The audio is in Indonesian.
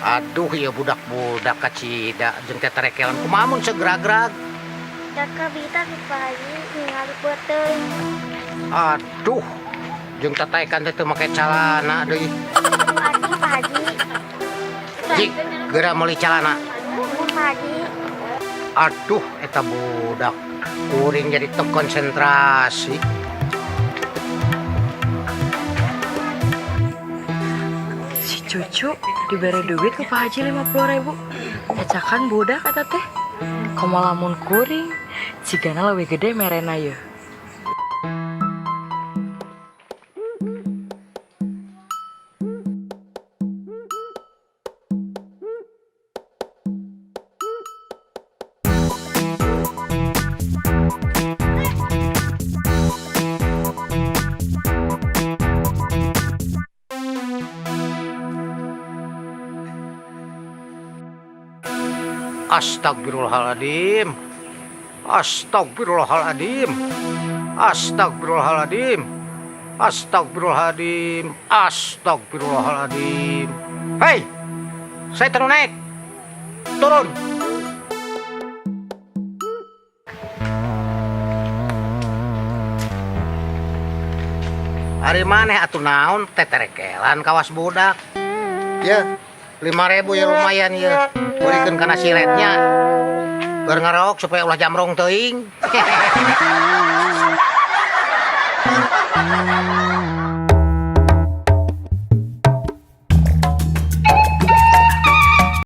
Aduh ya budak-budak kacida jeung teh terekelan kumaha mun segerag-gerag. Da kabita nu Pak Haji ningali beuteung. Aduh jeung tataekan teh teu make calana deui. Atuh Pak Haji. Jik geura meuli calana. Nuhun Pak Haji. Aduh eta budak kuring jadi teu konsentrasi. Si cucu diberi duit ke Pak Haji 50.000. Ecakan budak kata teh. Komo lamun kuring, cigana lebih gede merena ya. Astagfirullahaladzim. Astagfirullahaladzim. Astagfirullahaladzim. Astagfirullahaladzim. Astagfirullahaladzim. Hei, saya turun naik. Turun. Ari maneh atuh naon teterekelan kawas budak. Ya, 5.000 ya lumayan ya. Berikan kana siletnya. Biar ngarok supaya ulah jamrong teuing.